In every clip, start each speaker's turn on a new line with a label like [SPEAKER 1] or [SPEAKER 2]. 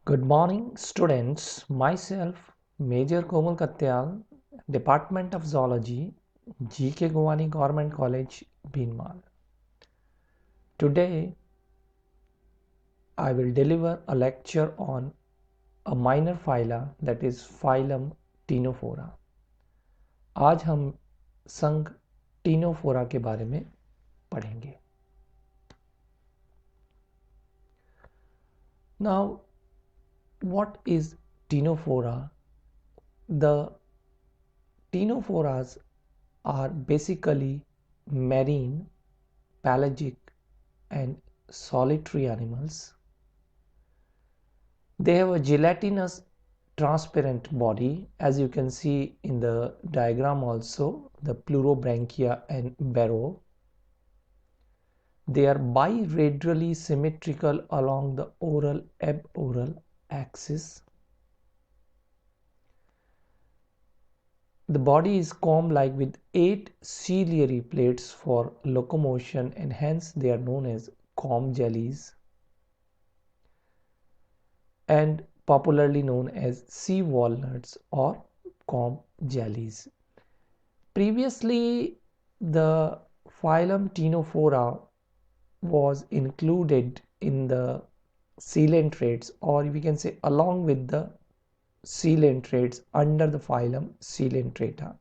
[SPEAKER 1] Good morning, students. Myself, Major Komal Katyal, Department of Zoology, GK Govani Government College, Bhinmal. Today, I will deliver a lecture on a minor phyla, that is phylum Ctenophora. आज हम संघ Ctenophora के बारे में पढ़ेंगे. Now, what is Ctenophora? The Ctenophoras are basically marine, pelagic and solitary animals. They have a gelatinous transparent body, as you can see in the diagram also, the pleurobranchia and barrow. They are biradially symmetrical along the oral aboral axis. The body is comb-like with 8 ciliary plates for locomotion, and hence they are known as comb jellies, and popularly known as sea walnuts or comb jellies. Previously, the phylum Ctenophora was included in the coelentrates, or we can say along with the coelentrates under the phylum Coelentrata.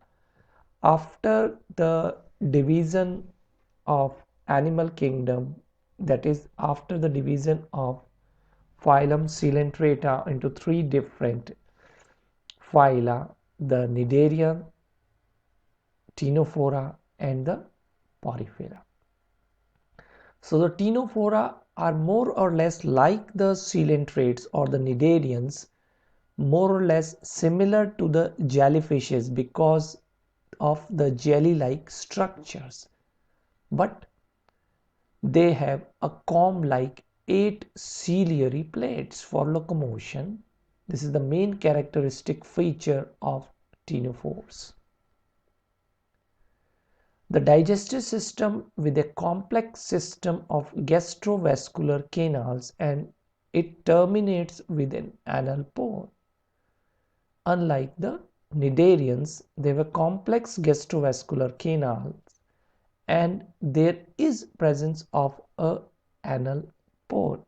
[SPEAKER 1] After the division of animal kingdom, that is after the division of phylum Coelentrata into 3 different phyla, the Cnidaria, Ctenophora and the Porifera. So the Ctenophora are more or less like the coelentrates or the Cnidarians, more or less similar to the jellyfishes because of the jelly-like structures, but they have a comb-like 8 ciliary plates for locomotion. This is the main characteristic feature of ctenophores. The digestive system with a complex system of gastrovascular canals, and it terminates with an anal pore. Unlike the Cnidarians, they have a complex gastrovascular canals and there is presence of a anal pore.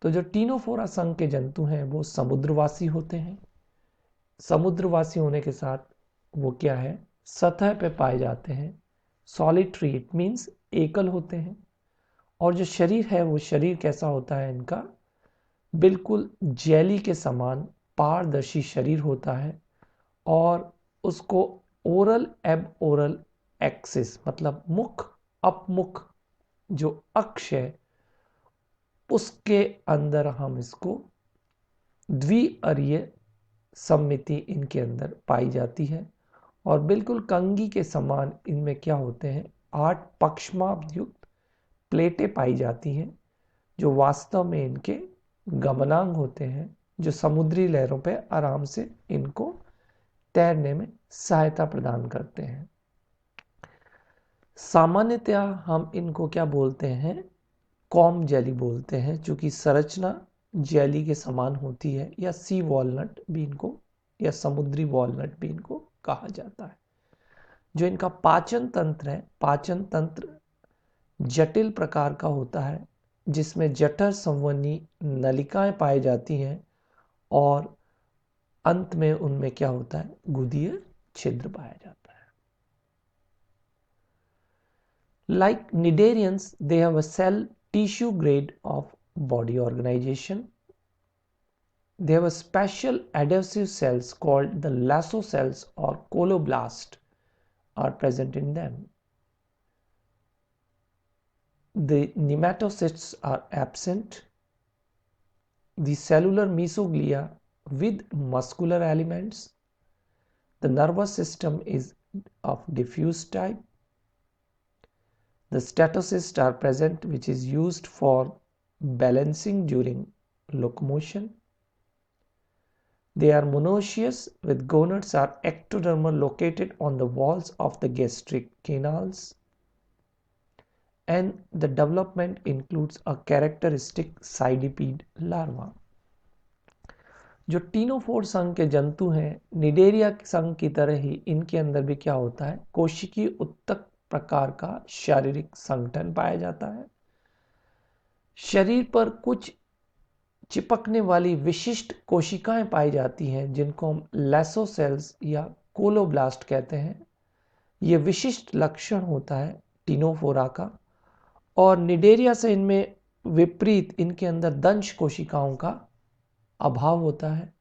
[SPEAKER 1] तो जो Ctenophora संघ के जंतु हैं वो समुद्रवासी होते हैं. समुद्रवासी होने के साथ वो क्या है, सतह पे पाए जाते हैं. सॉलिटरी इट मीन्स एकल होते हैं. और जो शरीर है वो शरीर कैसा होता है इनका, बिल्कुल जेली के समान पारदर्शी शरीर होता है और उसको ओरल एब ओरल एक्सिस मतलब मुख अपमुख जो अक्ष है उसके अंदर हम इसको द्विअरीय सम्मिति इनके अंदर पाई जाती है और बिल्कुल कंघी के समान इनमें क्या होते हैं, 8 पक्षमायुक्त प्लेटें पाई जाती हैं जो वास्तव में इनके गमनांग होते हैं, जो समुद्री लहरों पे आराम से इनको तैरने में सहायता प्रदान करते हैं. सामान्यतया हम इनको क्या बोलते हैं, कॉम जेली बोलते हैं, चूंकि संरचना जेली के समान होती है, या सी वॉलनट भी इनको या समुद्री वॉलनट भी इनको कहा जाता है. जो इनका पाचन तंत्र है, पाचन तंत्र जटिल प्रकार का होता है जिसमें जठर संवहनी नलिकाएं पाई जाती हैं और अंत में उनमें क्या होता है, गुदीय छिद्र पाया जाता है. Like Cnidarians, they have a cell tissue grade of body organization. They have a special adhesive cells called the lasso cells or coloblast are present in them. The nematocysts are absent. The cellular mesoglia with muscular elements. The nervous system is of diffuse type. The statocysts are present, which is used for balancing during locomotion. They are monoecious with gonads are ectodermal located on the walls of the gastric canals. And the development includes a characteristic cytipede larva. जो ctenophore संघ के जंतु हैं, Cnidaria संघ की तरह ही इनके अंदर भी क्या होता है, कोशिकीय उत्तक प्रकार का शारीरिक संगठन पाया जाता है। शरीर पर कुछ चिपकने वाली विशिष्ट कोशिकाएं पाई जाती हैं जिनको हम लैसोसेल्स या कोलोब्लास्ट कहते हैं। ये विशिष्ट लक्षण होता है टीनोफोरा का। और निडेरिया से इनमें विपरीत इनके अंदर दंश कोशिकाओं का अभाव होता है।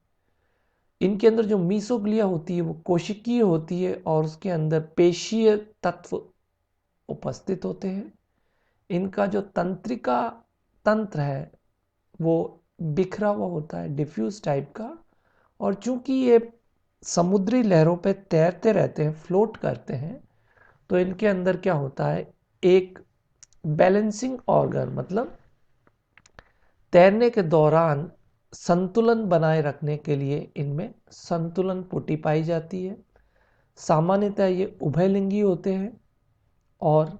[SPEAKER 1] इनके अंदर जो मीसोग्लिया होती है वो कोशिकीय होती है और उसके अंदर पेशीय तत्व उपस्थित होते हैं। इनका जो तंत्रिका तंत्र है वो बिखरा हुआ होता है, डिफ्यूज टाइप का। और चूंकि ये समुद्री लहरों पे तैरते रहते हैं, फ्लोट करते हैं, तो इनके अंदर क्या होता है, एक बैलेंसिंग ऑर्गन, मतलब तैरने के दौरान संतुलन बनाए रखने के लिए इनमें संतुलन पुटी पाई जाती है। सामान्यतः ये उभयलिंगी होते हैं और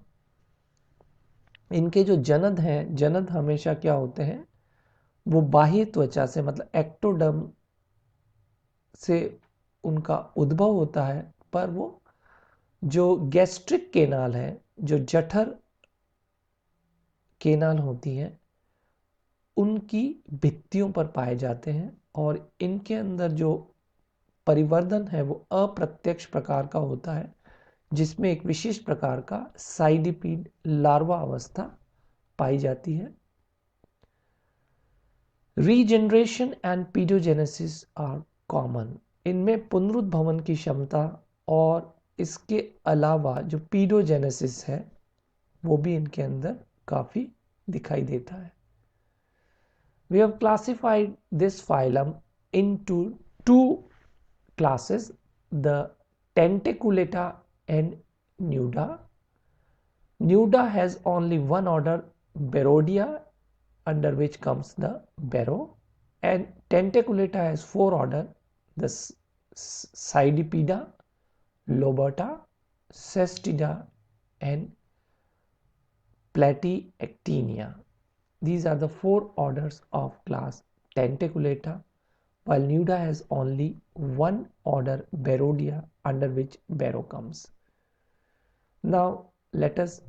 [SPEAKER 1] इनके जो जनद हैं, जनद हमेशा क्या होते हैं, वो बाह्य त्वचा से, मतलब एक्टोडर्म से उनका उद्भव होता है, पर वो जो गैस्ट्रिक केनाल है, जो जठर केनाल होती है, उनकी भित्तियों पर पाए जाते हैं। और इनके अंदर जो परिवर्धन है वो अप्रत्यक्ष प्रकार का होता है, जिसमें एक विशेष प्रकार का साइडिपीड लार्वा अवस्था पाई जाती है। Regeneration and paedogenesis are common. इनमें पुनरुद्भवन की क्षमता और इसके अलावा जो पीडोजेनेसिस है वो भी इनके अंदर काफ़ी दिखाई देता है। We have classified this phylum into two classes, the Tentaculata and Nuda. Nuda has only one order, Berodia, under which comes the Bero, and Tentaculata has four order, the Cydipeda, Lobata, Cestida, and Platyactinia. These are the four orders of class Tentaculata, while Nuda has only one order, Berodia, under which Bero comes. Now let us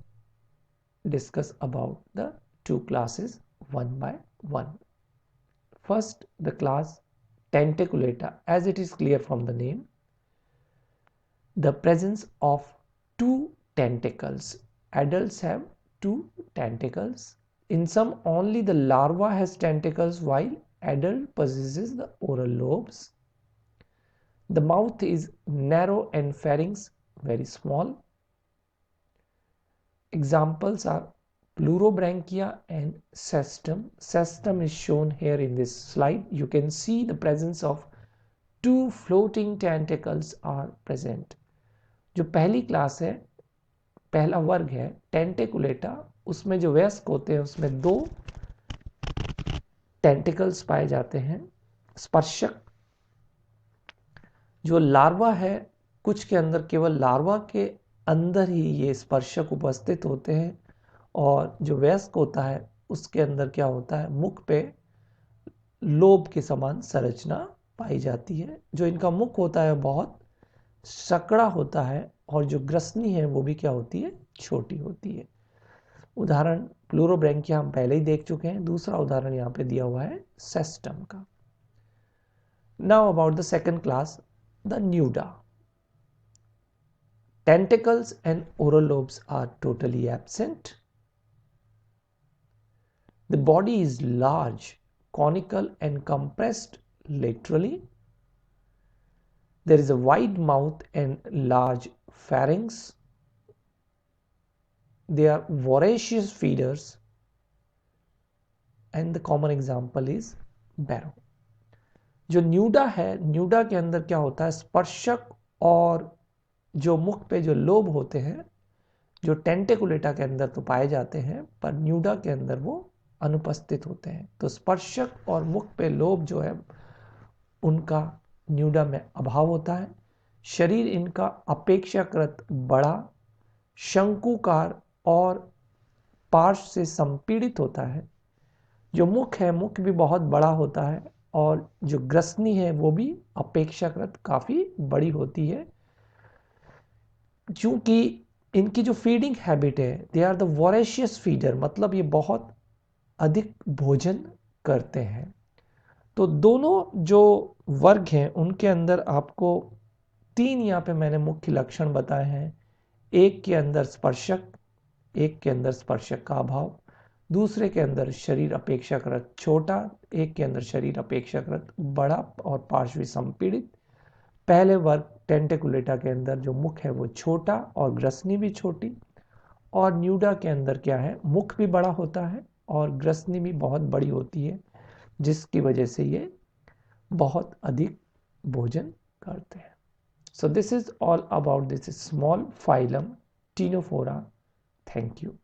[SPEAKER 1] discuss about the two classes one by one. First, the class Tentaculata. As it is clear from the name, the presence of two tentacles. Adults have two tentacles. In some, only the larva has tentacles, while adult possesses the oral lobes. The mouth is narrow and pharynx very small. Examples are Pleurobranchia and Cestum. Cestum is shown here in this slide. You can see the presence of two floating tentacles are present. जो पहली class है, पहला वर्ग है टेंटेकुलेटा, उसमें जो वयस्क होते हैं उसमें दो टेंटिकल्स पाए जाते हैं स्पर्शक। जो लार्वा है, कुछ के अंदर केवल लार्वा के अंदर ही ये स्पर्शक उपस्थित होते हैं, और जो वयस्क होता है उसके अंदर क्या होता है, मुख पे लोब के समान संरचना पाई जाती है। जो इनका मुख होता है बहुत सकड़ा होता है और जो ग्रसनी है वो भी क्या होती है, छोटी होती है। उदाहरण प्लूरोब्रैंकिया हम पहले ही देख चुके हैं। दूसरा उदाहरण यहाँ पे दिया हुआ है सेस्टम का। Now about the second class, the न्यूडा. Tentacles and oral lobes are totally absent. The body is large, conical and compressed laterally. There is a wide mouth and large pharynx. They are voracious feeders, and the common example is barrow. जो न्यूडा है, न्यूडा के अंदर क्या होता है, स्पर्शक और जो मुख पे जो लोब होते हैं, जो टेंटेकुलेटा के अंदर तो पाए जाते हैं पर न्यूडा के अंदर वो अनुपस्थित होते हैं। तो स्पर्शक और मुख पे लोब जो है उनका न्यूडा में अभाव होता है। शरीर इनका अपेक्षाकृत बड़ा, शंकुकार और पार्श्व से संपीड़ित होता है। जो मुख है, मुख भी बहुत बड़ा होता है और जो ग्रसनी है वो भी अपेक्षाकृत काफ़ी बड़ी होती है, क्योंकि इनकी जो फीडिंग हैबिट है, दे आर द वॉरेशियस फीडर, मतलब ये बहुत अधिक भोजन करते हैं। तो दोनों जो वर्ग हैं उनके अंदर आपको तीन यहाँ पे मैंने मुख्य लक्षण बताए हैं। एक के अंदर स्पर्शक, एक के अंदर स्पर्शक का अभाव, दूसरे के अंदर शरीर अपेक्षाकृत छोटा, एक के अंदर शरीर अपेक्षाकृत बड़ा और पार्श्वी संपीड़ित। पहले वर्ग टेंटिकुलेटा के अंदर जो मुख है वो छोटा और ग्रसनी भी छोटी, और न्यूडा के अंदर क्या है, मुख भी बड़ा होता है और ग्रसनी भी बहुत बड़ी होती है, जिसकी वजह से ये बहुत अधिक भोजन करते हैं। So this is all about this small phylum Ctenophora. Thank you.